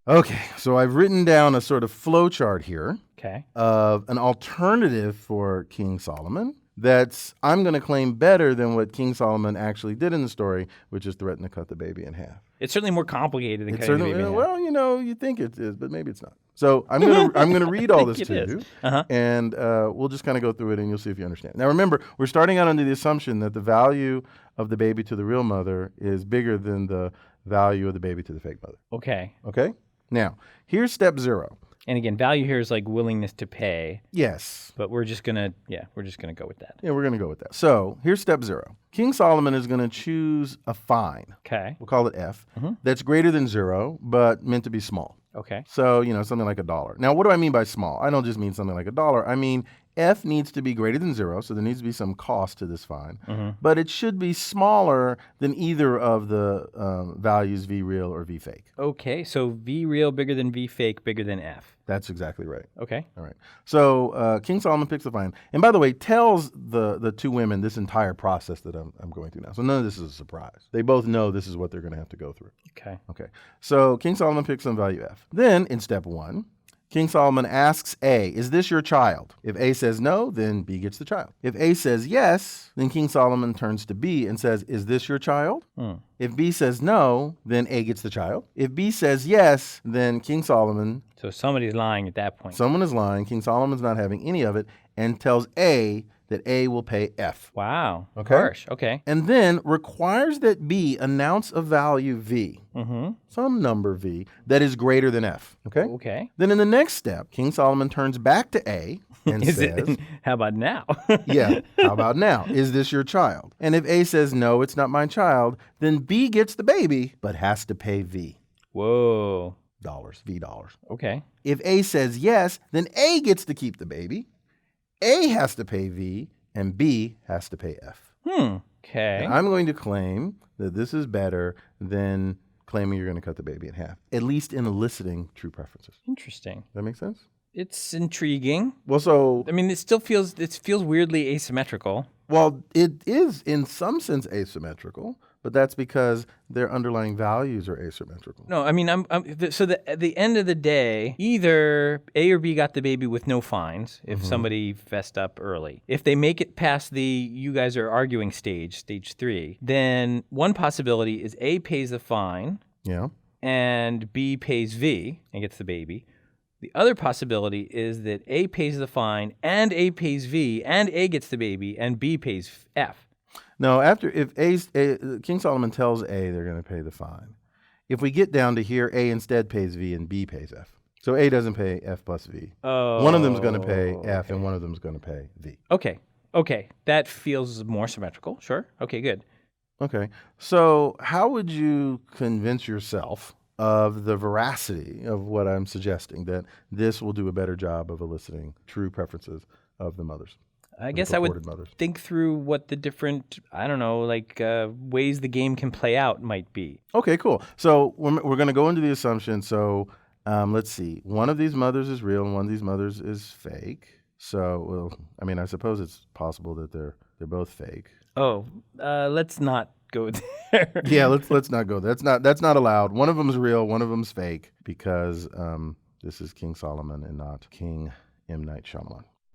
Okay, so I've written down a sort of flow chart here Okay. of an alternative for King Solomon that's, I'm going to claim, better than what King Solomon actually did in the story, which is threaten to cut the baby in half. It's certainly more complicated than It's cutting the certainly, baby in half. well, you think it is, but maybe it's not. So I'm gonna read all this It to is. you, Uh-huh. and we'll just kind of go through it, and you'll see if you understand. Now, remember, we're starting out under the assumption that the value of the baby to the real mother is bigger than the value of the baby to the fake mother. Okay. Okay. Now, here's step 0. And again, value here is like willingness to pay, Yes. but we're just gonna go with that. Yeah, we're gonna go with that. So here's step 0. King Solomon is gonna choose a fine. Okay. We'll call it F. That's greater than 0, but meant to be small. Okay. So, something like $1. Now, what do I mean by small? I don't just mean something like $1. I mean, F needs to be greater than 0, so there needs to be some cost to this fine. But it should be smaller than either of the values V real or V fake. Okay. So V real bigger than V fake bigger than F. That's exactly right. Okay. All right. So King Solomon picks the fine. And by the way, tells the two women this entire process that I'm going through now. So none of this is a surprise. They both know this is what they're going to have to go through. Okay. Okay. So King Solomon picks some value F. Then in step 1, King Solomon asks A, is this your child? If A says no, then B gets the child. If A says yes, then King Solomon turns to B and says, is this your child? If B says no, then A gets the child. If B says yes, then King Solomon, So somebody's lying at that point. someone is lying, King Solomon's not having any of it, and tells A that A will pay F. Wow. Okay. Harsh. Okay. And then requires that B announce a value V, some number V, that is greater than F. Okay? Okay. Then in the next step, King Solomon turns back to A and Is says, it? How about now? yeah, how about now? Is this your child? And if A says, no, it's not my child, then B gets the baby, but has to pay V. Whoa. V dollars. Okay. If A says yes, then A gets to keep the baby. A has to pay V, and B has to pay F. Okay. And I'm going to claim that this is better than claiming you're going to cut the baby in half, at least in eliciting true preferences. Interesting. Does that make sense? It's intriguing. Well, so, I mean, it feels weirdly asymmetrical. well, it is in some sense asymmetrical, but that's because their underlying values are asymmetrical. No, I mean, at the end of the day, either A or B got the baby with no fines if somebody fessed up early. If they make it past the you guys are arguing stage 3, then one possibility is A pays the fine Yeah. and B pays V and gets the baby. The other possibility is that A pays the fine and A pays V and A gets the baby and B pays F. No, if King Solomon tells A they're going to pay the fine, if we get down to here, A instead pays V and B pays F. So A doesn't pay F plus V. Oh, One of them is going to pay F and one of them is going to pay V. Okay. That feels more symmetrical. Sure. Okay, good. Okay. So how would you convince yourself of the veracity of what I'm suggesting, that this will do a better job of eliciting true preferences of the mothers? I guess I would purported mothers. think through what the different, ways the game can play out might be. Okay, cool. So we're going to go into the assumption. So let's see. One of these mothers is real and one of these mothers is fake. So, well, I mean, I suppose it's possible that they're both fake. Oh, let's not go there. Yeah, let's not go. That's not allowed. One of them's real, one of them's fake, because this is King Solomon and not King M. Night Shyamalan.